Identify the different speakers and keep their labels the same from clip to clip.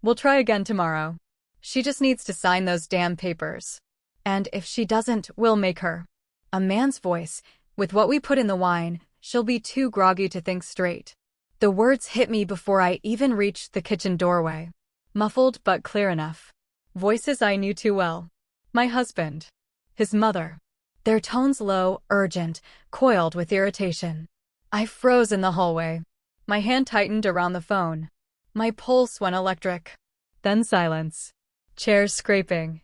Speaker 1: We'll try again tomorrow. She just needs to sign those damn papers. And if she doesn't, we'll make her. A man's voice. With what we put in the wine, she'll be too groggy to think straight. The words hit me before I even reached the kitchen doorway. Muffled but clear enough. Voices I knew too well. My husband. His mother. Their tones low, urgent, coiled with irritation. I froze in the hallway. My hand tightened around the phone. My pulse went electric. Then silence. Chairs scraping.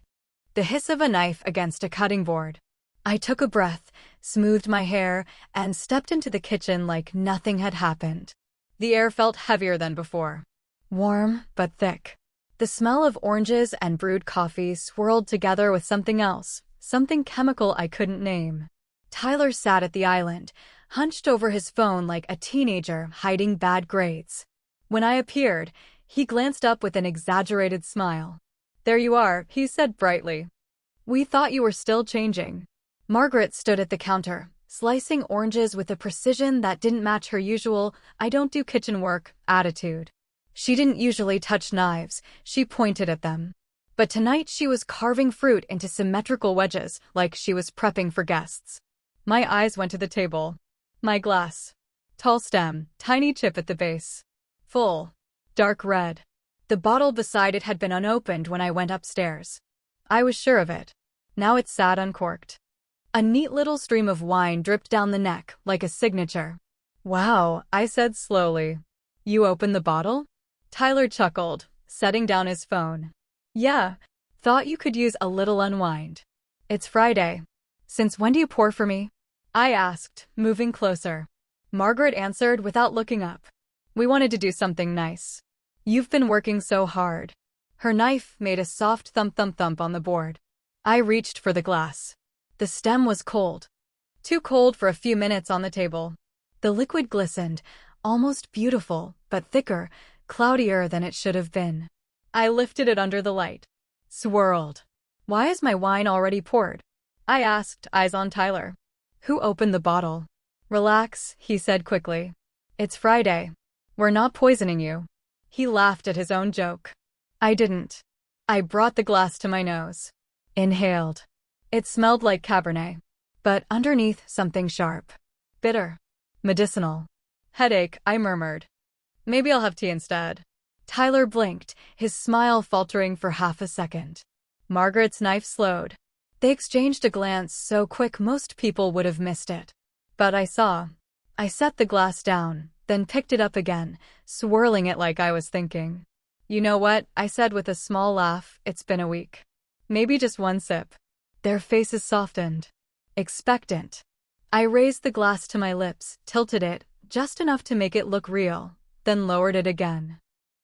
Speaker 1: The hiss of a knife against a cutting board. I took a breath, smoothed my hair, and stepped into the kitchen like nothing had happened. The air felt heavier than before. Warm, but thick. The smell of oranges and brewed coffee swirled together with something else, something chemical I couldn't name. Tyler sat at the island, hunched over his phone like a teenager hiding bad grades. When I appeared, he glanced up with an exaggerated smile. "There you are," he said brightly. "We thought you were still changing." Margaret stood at the counter, slicing oranges with a precision that didn't match her usual "I don't do kitchen work" attitude. She didn't usually touch knives, she pointed at them. But tonight she was carving fruit into symmetrical wedges like she was prepping for guests. My eyes went to the table. My glass. Tall stem, tiny chip at the base. Full. Dark red. The bottle beside it had been unopened when I went upstairs. I was sure of it. Now it sat uncorked. A neat little stream of wine dripped down the neck, like a signature. "Wow," I said slowly. "You opened the bottle?" Tyler chuckled, setting down his phone. "Yeah. Thought you could use a little unwind. It's Friday. Since when do you pour for me?" I asked, moving closer. Margaret answered without looking up. "We wanted to do something nice. You've been working so hard." Her knife made a soft thump-thump-thump on the board. I reached for the glass. The stem was cold. Too cold for a few minutes on the table. The liquid glistened, almost beautiful, but thicker, cloudier than it should have been. I lifted it under the light. Swirled. "Why is my wine already poured?" I asked, eyes on Tyler. "Who opened the bottle?" "Relax," he said quickly. "It's Friday. We're not poisoning you." He laughed at his own joke. I didn't. I brought the glass to my nose. Inhaled. It smelled like Cabernet. But underneath, something sharp. Bitter. Medicinal. "Headache," I murmured. "Maybe I'll have tea instead." Tyler blinked, his smile faltering for half a second. Margaret's knife slowed. They exchanged a glance so quick most people would have missed it. But I saw. I set the glass down, then picked it up again, swirling it like I was thinking. "You know what?" I said with a small laugh. "It's been a week. Maybe just one sip." Their faces softened. Expectant. I raised the glass to my lips, tilted it, just enough to make it look real, then lowered it again.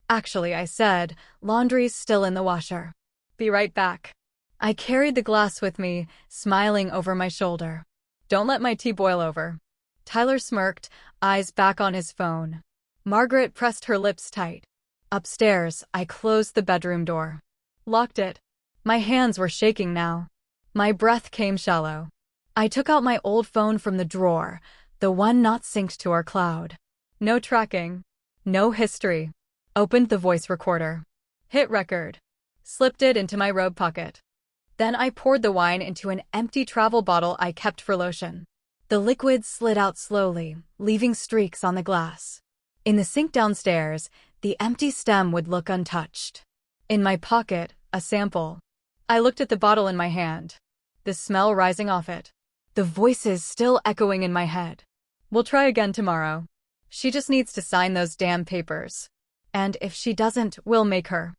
Speaker 1: "Actually," I said, "laundry's still in the washer. Be right back." I carried the glass with me, smiling over my shoulder. "Don't let my tea boil over." Tyler smirked, eyes back on his phone. Margaret pressed her lips tight. Upstairs, I closed the bedroom door. Locked it. My hands were shaking now. My breath came shallow. I took out my old phone from the drawer, the one not synced to our cloud. No tracking. No history. Opened the voice recorder. Hit record. Slipped it into my robe pocket. Then I poured the wine into an empty travel bottle I kept for lotion. The liquid slid out slowly, leaving streaks on the glass. In the sink downstairs, the empty stem would look untouched. In my pocket, a sample. I looked at the bottle in my hand. The smell rising off it. The voices still echoing in my head. "We'll try again tomorrow. She just needs to sign those damn papers. And if she doesn't, we'll make her.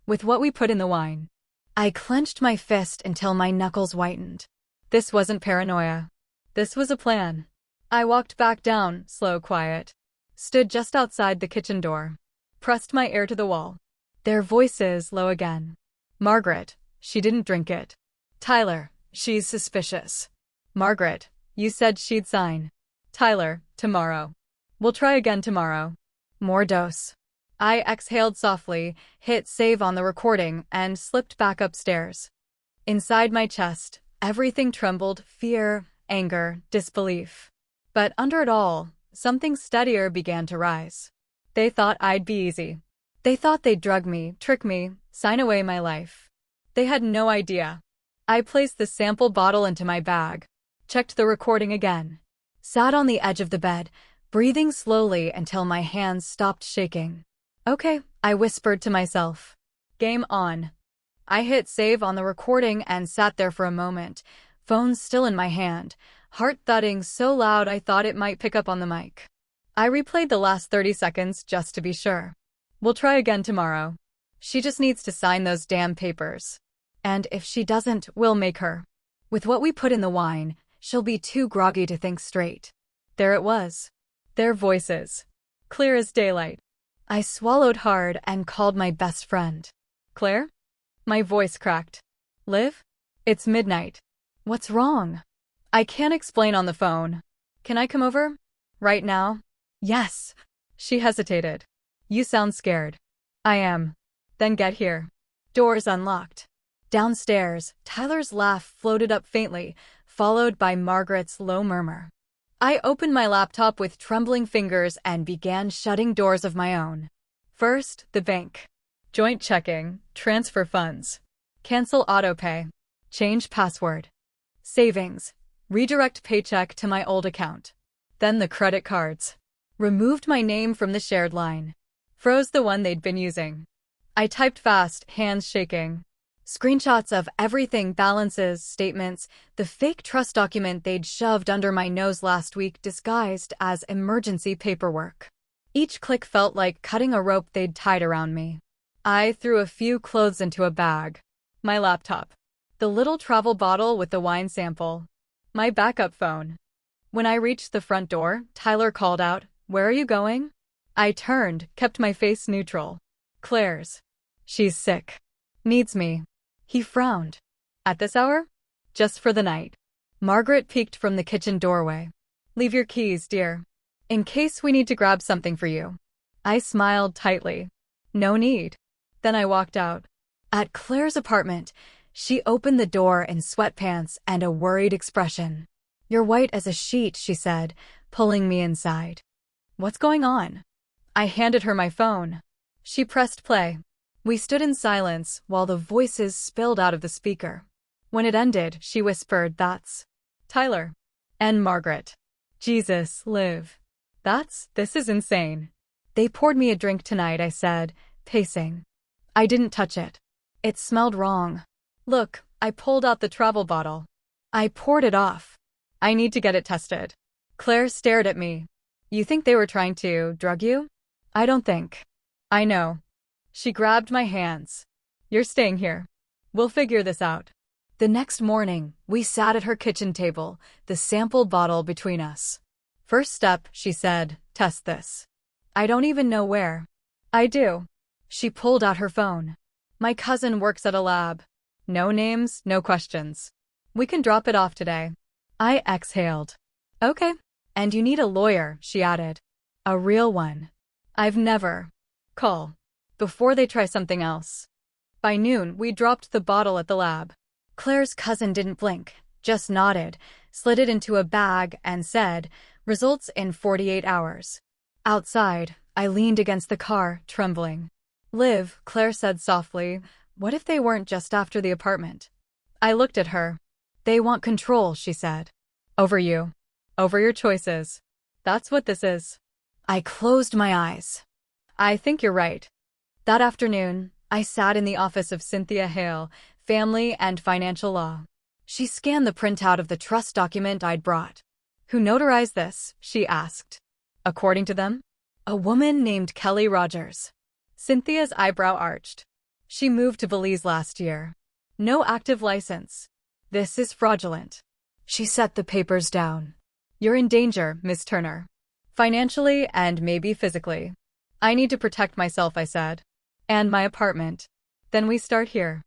Speaker 1: With what we put in the wine." I clenched my fist until my knuckles whitened. This wasn't paranoia. This was a plan. I walked back down, slow, quiet. Stood just outside the kitchen door. Pressed my ear to the wall. Their voices low again. "Margaret, she didn't drink it." "Tyler, she's suspicious." "Margaret, you said she'd sign." "Tyler, tomorrow. We'll try again tomorrow." More dose. I exhaled softly, hit save on the recording, and slipped back upstairs. Inside my chest, everything trembled, fear, anger, disbelief. But under it all, something steadier began to rise. They thought I'd be easy. They thought they'd drug me, trick me, sign away my life. They had no idea. I placed the sample bottle into my bag, checked the recording again, sat on the edge of the bed, breathing slowly until my hands stopped shaking. Okay, I whispered to myself. Game on. I hit save on the recording and sat there for a moment, phone still in my hand, heart thudding so loud I thought it might pick up on the mic. I replayed the last 30 seconds just to be sure. We'll try again tomorrow. She just needs to sign those damn papers. And if she doesn't, we'll make her. With what we put in the wine, she'll be too groggy to think straight. There it was. Their voices. Clear as daylight. I swallowed hard and called my best friend. Claire? My voice cracked. Liv? It's midnight. What's wrong? I can't explain on the phone. Can I come over? Right now? Yes. She hesitated. You sound scared. I am. Then get here. Doors unlocked. Downstairs, Tyler's laugh floated up faintly, followed by Margaret's low murmur. I opened my laptop with trembling fingers and began shutting doors of my own. First, the bank. Joint checking, transfer funds. Cancel autopay. Change password. Savings. Redirect paycheck to my old account. Then the credit cards. Removed my name from the shared line. Froze the one they'd been using. I typed fast, hands shaking. Screenshots of everything, balances, statements, the fake trust document they'd shoved under my nose last week disguised as emergency paperwork. Each click felt like cutting a rope they'd tied around me. I threw a few clothes into a bag. My laptop. The little travel bottle with the wine sample. My backup phone. When I reached the front door, Tyler called out, "Where are you going?" I turned, kept my face neutral. Claire's. She's sick. Needs me. He frowned. At this hour? Just for the night. Margaret peeked from the kitchen doorway. Leave your keys, dear. In case we need to grab something for you. I smiled tightly. No need. Then I walked out. At Claire's apartment, she opened the door in sweatpants and a worried expression. You're white as a sheet, she said, pulling me inside. What's going on? I handed her my phone. She pressed play. We stood in silence while the voices spilled out of the speaker. When it ended, she whispered, That's Tyler. And Margaret. Jesus, Liv. This is insane. They poured me a drink tonight, I said, pacing. I didn't touch it. It smelled wrong. Look, I pulled out the travel bottle. I poured it off. I need to get it tested. Claire stared at me. You think they were trying to drug you? I don't think. I know. She grabbed my hands. You're staying here. We'll figure this out. The next morning, we sat at her kitchen table, the sample bottle between us. First step, she said, test this. I don't even know where. I do. She pulled out her phone. My cousin works at a lab. No names, no questions. We can drop it off today. I exhaled. Okay. And you need a lawyer, she added. A real one. I've never. Call. Before they try something else. By noon, we dropped the bottle at the lab. Claire's cousin didn't blink, just nodded, slid it into a bag, and said, results in 48 hours. Outside, I leaned against the car, trembling. Liv, Claire said softly, what if they weren't just after the apartment? I looked at her. They want control, she said. Over you. Over your choices. That's what this is. I closed my eyes. I think you're right. That afternoon, I sat in the office of Cynthia Hale, Family and Financial Law. She scanned the printout of the trust document I'd brought. Who notarized this? She asked. According to them, a woman named Kelly Rogers. Cynthia's eyebrow arched. She moved to Belize last year. No active license. This is fraudulent. She set the papers down. You're in danger, Miss Turner. Financially and maybe physically. I need to protect myself, I said. And my apartment. Then we start here.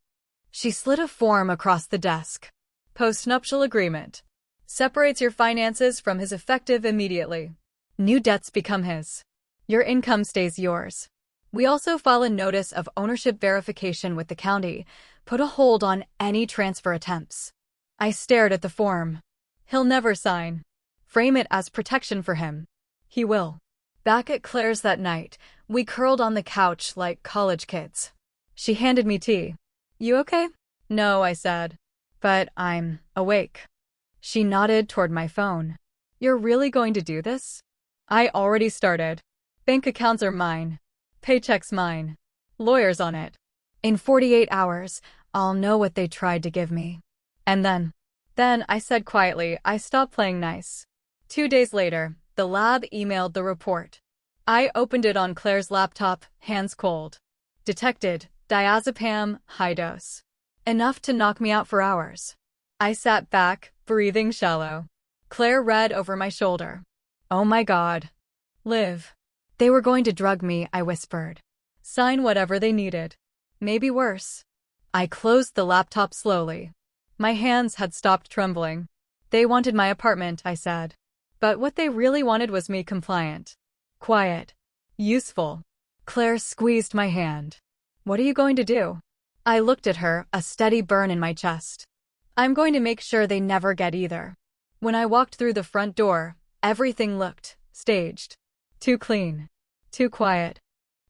Speaker 1: She slid a form across the desk. Postnuptial agreement. Separates your finances from his effective immediately. New debts become his. Your income stays yours. We also file a notice of ownership verification with the county, put a hold on any transfer attempts. I stared at the form. He'll never sign. Frame it as protection for him. He will. Back at Claire's that night, We curled on the couch like college kids. She handed me tea. You okay? No, I said. But I'm awake. She nodded toward my phone. You're really going to do this? I already started. Bank accounts are mine. Paycheck's mine. Lawyers on it. In 48 hours, I'll know what they tried to give me. And then, I said quietly, I stopped playing nice. 2 days later, the lab emailed the report. I opened it on Claire's laptop, hands cold. Detected, diazepam, high dose. Enough to knock me out for hours. I sat back, breathing shallow. Claire read over my shoulder. Oh my God. Liv. They were going to drug me, I whispered. Sign whatever they needed. Maybe worse. I closed the laptop slowly. My hands had stopped trembling. They wanted my apartment, I said. But what they really wanted was me compliant. Quiet. Useful. Claire squeezed my hand. What are you going to do? I looked at her, a steady burn in my chest. I'm going to make sure they never get either. When I walked through the front door, everything looked staged. Too clean. Too quiet.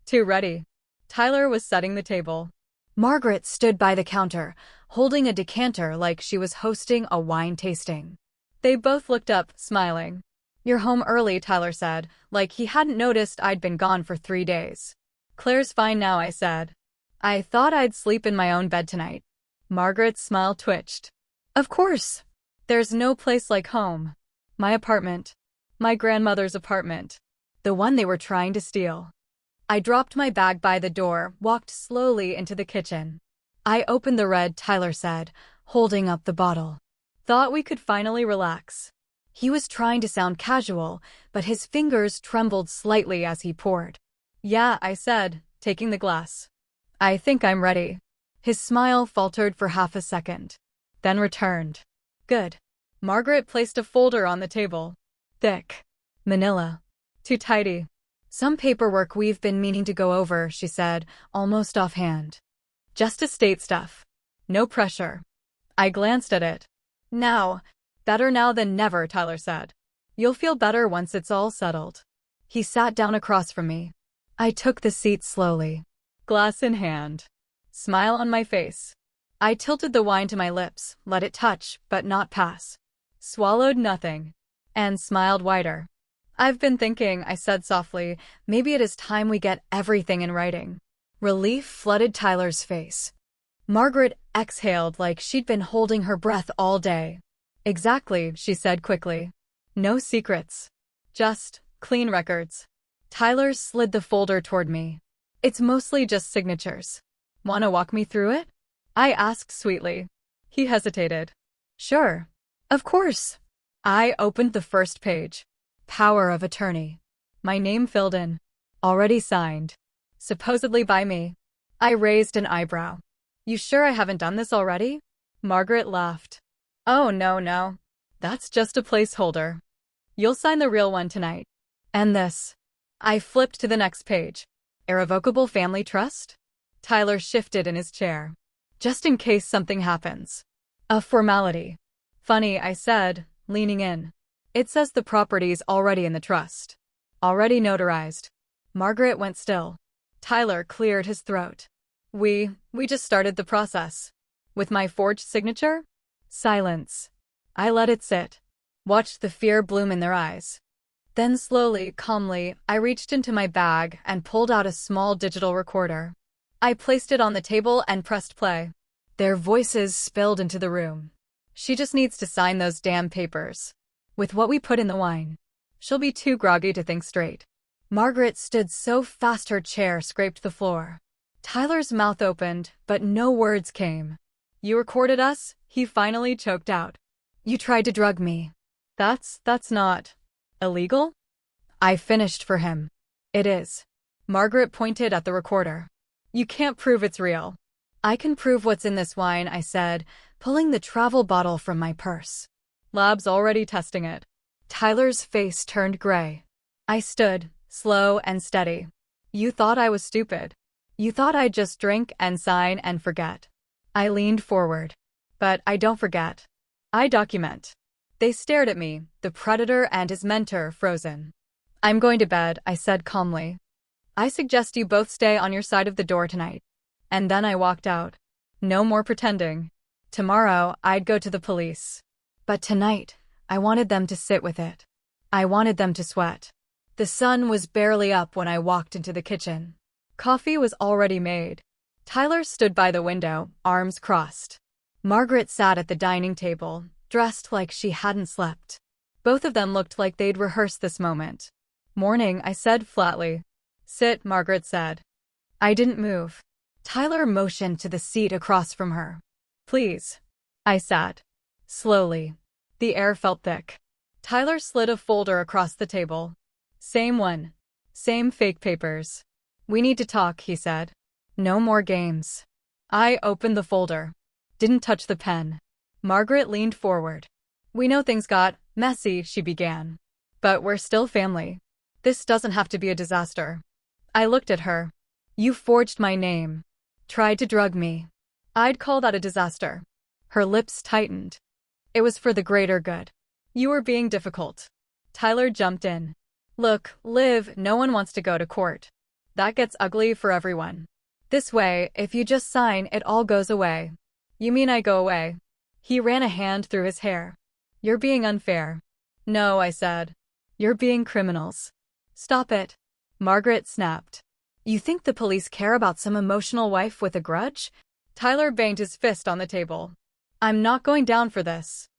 Speaker 1: Too ready. Tyler was setting the table. Margaret stood by the counter, holding a decanter like she was hosting a wine tasting. They both looked up, smiling. You're home early, Tyler said, like he hadn't noticed I'd been gone for 3 days. Claire's fine now, I said. I thought I'd sleep in my own bed tonight. Margaret's smile twitched. Of course. There's no place like home. My apartment. My grandmother's apartment. The one they were trying to steal. I dropped my bag by the door, walked slowly into the kitchen. I opened the red, Tyler said, holding up the bottle. Thought we could finally relax. He was trying to sound casual, but his fingers trembled slightly as he poured. Yeah, I said, taking the glass. I think I'm ready. His smile faltered for half a second, then returned. Good. Margaret placed a folder on the table. Thick. Manila. Too tidy. Some paperwork we've been meaning to go over, she said, almost offhand. Just estate stuff. No pressure. I glanced at it. Now. Better now than never, Tyler said. You'll feel better once it's all settled. He sat down across from me. I took the seat slowly. Glass in hand. Smile on my face. I tilted the wine to my lips, let it touch, but not pass. Swallowed nothing. And smiled wider. I've been thinking, I said softly, maybe it is time we get everything in writing. Relief flooded Tyler's face. Margaret exhaled like she'd been holding her breath all day. Exactly, she said quickly. No secrets. Just clean records. Tyler slid the folder toward me. It's mostly just signatures. Wanna walk me through it? I asked sweetly. He hesitated. Sure. Of course. I opened the first page. Power of attorney. My name filled in. Already signed. Supposedly by me. I raised an eyebrow. You sure I haven't done this already? Margaret laughed. Oh, no. That's just a placeholder. You'll sign the real one tonight. And this. I flipped to the next page. Irrevocable family trust? Tyler shifted in his chair. Just in case something happens. A formality. Funny, I said, leaning in. It says the property's already in the trust. Already notarized. Margaret went still. Tyler cleared his throat. We just started the process. With my forged signature? Silence. I let it sit. Watched the fear bloom in their eyes. Then slowly, calmly, I reached into my bag and pulled out a small digital recorder. I placed it on the table and pressed play. Their voices spilled into the room. She just needs to sign those damn papers. With what we put in the wine. She'll be too groggy to think straight. Margaret stood so fast her chair scraped the floor. Tyler's mouth opened, but no words came. You recorded us? He finally choked out. You tried to drug me. That's not illegal? I finished for him. It is. Margaret pointed at the recorder. You can't prove it's real. I can prove what's in this wine, I said, pulling the travel bottle from my purse. Lab's already testing it. Tyler's face turned gray. I stood, slow and steady. You thought I was stupid. You thought I'd just drink and sign and forget. I leaned forward. But I don't forget. I document. They stared at me, the predator and his mentor frozen. I'm going to bed, I said calmly. I suggest you both stay on your side of the door tonight. And then I walked out. No more pretending. Tomorrow, I'd go to the police. But tonight, I wanted them to sit with it. I wanted them to sweat. The sun was barely up when I walked into the kitchen. Coffee was already made. Tyler stood by the window, arms crossed. Margaret sat at the dining table, dressed like she hadn't slept. Both of them looked like they'd rehearsed this moment. "Morning," I said flatly. "Sit," Margaret said. I didn't move. Tyler motioned to the seat across from her. "Please." I sat. Slowly. The air felt thick. Tyler slid a folder across the table. "Same one. Same fake papers. We need to talk," he said. "No more games." I opened the folder. Didn't touch the pen. Margaret leaned forward. "We know things got messy," she began. "But we're still family. This doesn't have to be a disaster." I looked at her. "You forged my name. Tried to drug me. I'd call that a disaster." Her lips tightened. "It was for the greater good. You were being difficult." Tyler jumped in. "Look, Liv, no one wants to go to court. That gets ugly for everyone. This way, if you just sign, it all goes away." "You mean I go away?" He ran a hand through his hair. "You're being unfair." "No," I said. "You're being criminals." "Stop it." Margaret snapped. "You think the police care about some emotional wife with a grudge?" Tyler banged his fist on the table. "I'm not going down for this."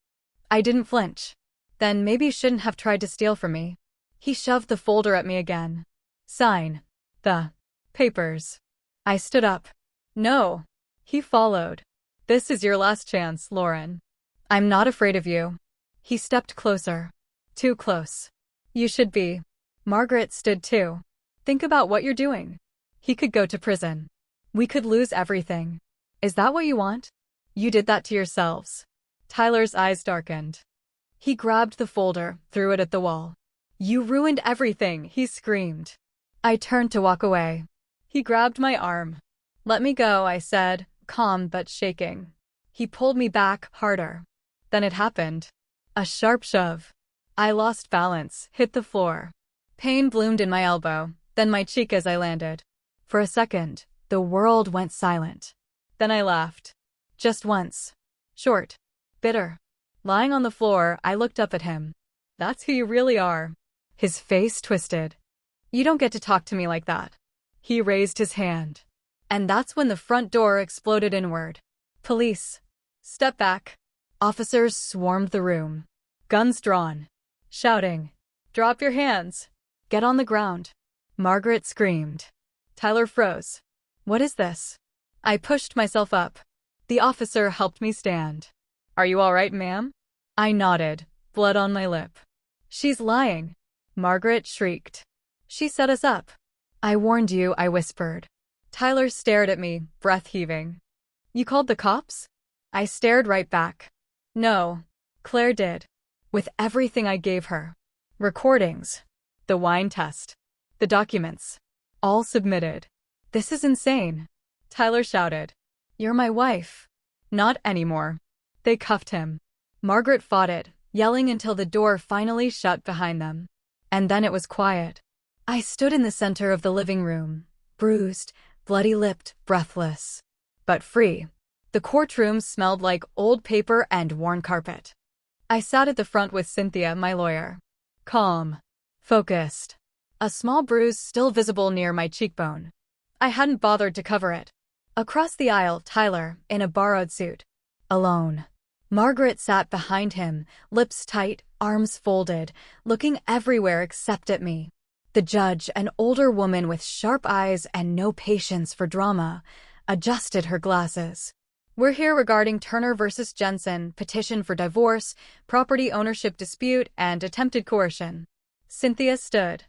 Speaker 1: I didn't flinch. "Then maybe you shouldn't have tried to steal from me." He shoved the folder at me again. "Sign the papers." I stood up. "No." He followed. "This is your last chance, Lauren. I'm not afraid of you." He stepped closer. Too close. "You should be." Margaret stood too. "Think about what you're doing. He could go to prison. We could lose everything. Is that what you want? You did that to yourselves." Tyler's eyes darkened. He grabbed the folder, threw it at the wall. "You ruined everything," he screamed. I turned to walk away. He grabbed my arm. "Let me go," I said, calm but shaking. He pulled me back, harder. Then it happened. A sharp shove. I lost balance, hit the floor. Pain bloomed in my elbow, then my cheek as I landed. For a second, the world went silent. Then I laughed. Just once. Short. Bitter. Lying on the floor, I looked up at him. "That's who you really are." His face twisted. "You don't get to talk to me like that." He raised his hand. And that's when the front door exploded inward. "Police." "Step back." Officers swarmed the room. Guns drawn. Shouting. "Drop your hands. Get on the ground." Margaret screamed. Tyler froze. "What is this?" I pushed myself up. The officer helped me stand. "Are you all right, ma'am?" I nodded, blood on my lip. "She's lying." Margaret shrieked. "She set us up." "I warned you," I whispered. Tyler stared at me, breath heaving. "You called the cops?" I stared right back. "No. Claire did. With everything I gave her. Recordings. The wine test. The documents. All submitted." "This is insane." Tyler shouted. "You're my wife." "Not anymore." They cuffed him. Margaret fought it, yelling until the door finally shut behind them. And then it was quiet. I stood in the center of the living room, bruised, bloody-lipped, breathless. But free. The courtroom smelled like old paper and worn carpet. I sat at the front with Cynthia, my lawyer. Calm. Focused. A small bruise still visible near my cheekbone. I hadn't bothered to cover it. Across the aisle, Tyler, in a borrowed suit. Alone. Margaret sat behind him, lips tight, arms folded, looking everywhere except at me. The judge, an older woman with sharp eyes and no patience for drama, adjusted her glasses. "We're here regarding Turner versus Jensen, petition for divorce, property ownership dispute, and attempted coercion." Cynthia stood.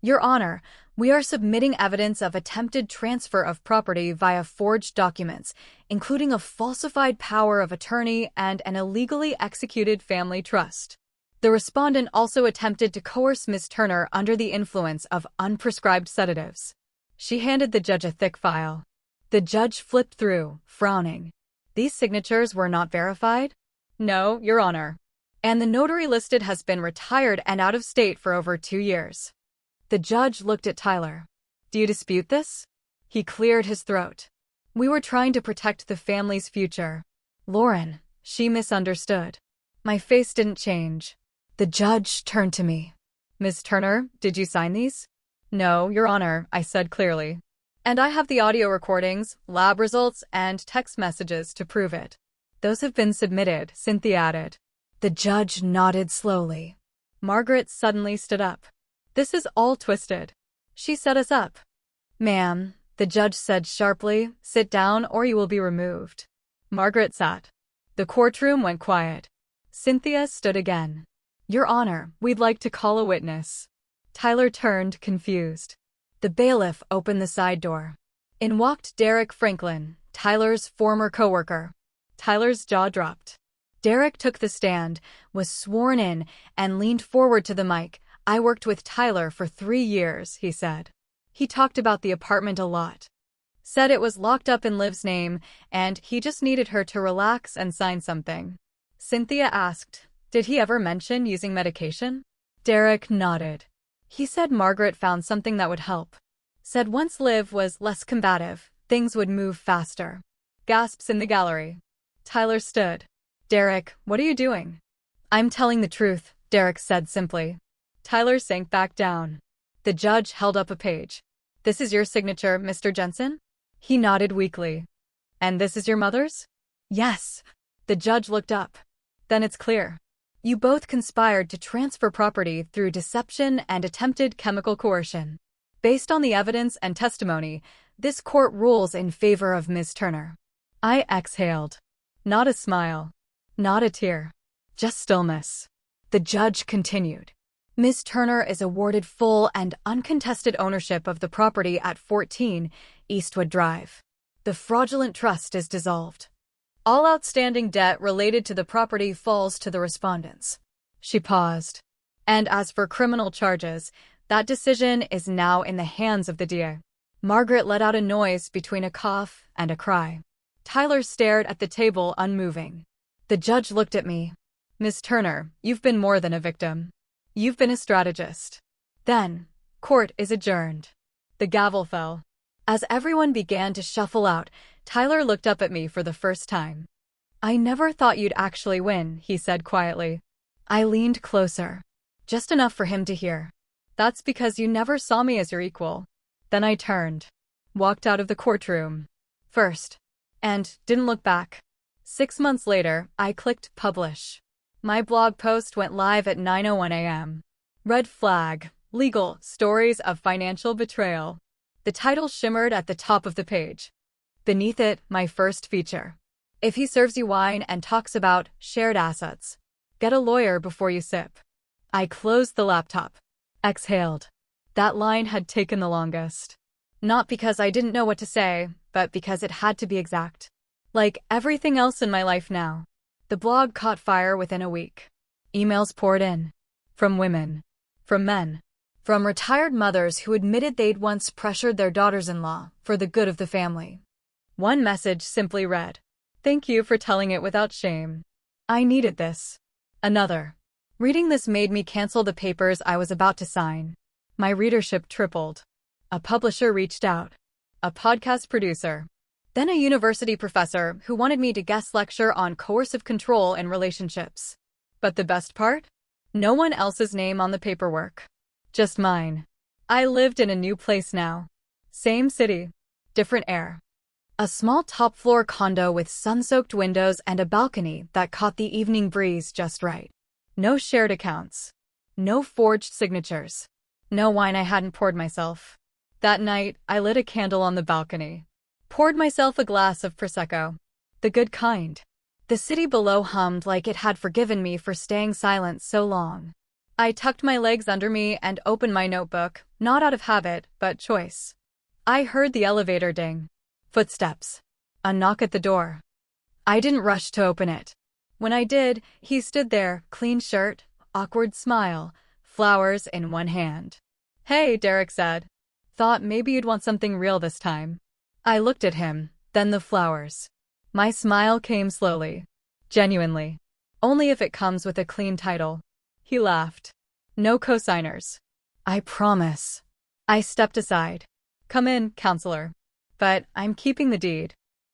Speaker 1: "Your Honor, we are submitting evidence of attempted transfer of property via forged documents, including a falsified power of attorney and an illegally executed family trust. The respondent also attempted to coerce Ms. Turner under the influence of unprescribed sedatives." She handed the judge a thick file. The judge flipped through, frowning. "These signatures were not verified?" "No, Your Honor. And the notary listed has been retired and out of state for over 2 years." The judge looked at Tyler. Do you dispute this? He cleared his throat. We were trying to protect the family's future. Lauren, she misunderstood. My face didn't change. The judge turned to me. Ms. Turner, did you sign these? No, Your Honor, I said clearly. And I have the audio recordings, lab results, and text messages to prove it. Those have been submitted, Cynthia added. The judge nodded slowly. Margaret suddenly stood up. This is all twisted. She set us up. Ma'am, the judge said sharply, sit down or you will be removed. Margaret sat. The courtroom went quiet. Cynthia stood again. Your Honor, we'd like to call a witness. Tyler turned, confused. The bailiff opened the side door. In walked Derek Franklin, Tyler's former coworker. Tyler's jaw dropped. Derek took the stand, was sworn in, and leaned forward to the mic. I worked with Tyler for 3 years, he said. He talked about the apartment a lot. Said it was locked up in Liv's name, and he just needed her to relax and sign something. Cynthia asked, did he ever mention using medication? Derek nodded. He said Margaret found something that would help. Said once Liv was less combative, things would move faster. Gasps in the gallery. Tyler stood. Derek, what are you doing? I'm telling the truth, Derek said simply. Tyler sank back down. The judge held up a page. This is your signature, Mr. Jensen? He nodded weakly. And this is your mother's? Yes. The judge looked up. Then it's clear. You both conspired to transfer property through deception and attempted chemical coercion. Based on the evidence and testimony, this court rules in favor of Ms. Turner. I exhaled. Not a smile. Not a tear. Just stillness. The judge continued. Ms. Turner is awarded full and uncontested ownership of the property at 14 Eastwood Drive. The fraudulent trust is dissolved. All outstanding debt related to the property falls to the respondents. She paused. And as for criminal charges, that decision is now in the hands of the DA. Margaret let out a noise between a cough and a cry. Tyler stared at the table unmoving. The judge looked at me. Ms. Turner, you've been more than a victim. You've been a strategist. Then, court is adjourned. The gavel fell. As everyone began to shuffle out, Tyler looked up at me for the first time. I never thought you'd actually win, he said quietly. I leaned closer. Just enough for him to hear. That's because you never saw me as your equal. Then I turned. Walked out of the courtroom. First. And didn't look back. 6 months later, I clicked publish. My blog post went live at 9:01 a.m. Red flag, legal, stories of financial betrayal. The title shimmered at the top of the page. Beneath it, my first feature. If he serves you wine and talks about shared assets, get a lawyer before you sip. I closed the laptop. Exhaled. That line had taken the longest. Not because I didn't know what to say, but because it had to be exact. Like everything else in my life now. The blog caught fire within a week. Emails poured in. From women. From men. From retired mothers who admitted they'd once pressured their daughters-in-law for the good of the family. One message simply read, "Thank you for telling it without shame. I needed this." Another. Reading this made me cancel the papers I was about to sign. My readership tripled. A publisher reached out. A podcast producer. Then a university professor who wanted me to guest lecture on coercive control in relationships. But the best part? No one else's name on the paperwork. Just mine. I lived in a new place now. Same city. Different air. A small top-floor condo with sun-soaked windows and a balcony that caught the evening breeze just right. No shared accounts. No forged signatures. No wine I hadn't poured myself. That night, I lit a candle on the balcony. Poured myself a glass of Prosecco. The good kind. The city below hummed like it had forgiven me for staying silent so long. I tucked my legs under me and opened my notebook, not out of habit, but choice. I heard the elevator ding. Footsteps. A knock at the door. I didn't rush to open it. When I did, he stood there, clean shirt, awkward smile, flowers in one hand. "Hey," Derek said. "Thought maybe you'd want something real this time." I looked at him, then the flowers. My smile came slowly. Genuinely. Only if it comes with a clean title. He laughed. "No cosigners." "I promise." I stepped aside. Come in, counselor. But I'm keeping the deed.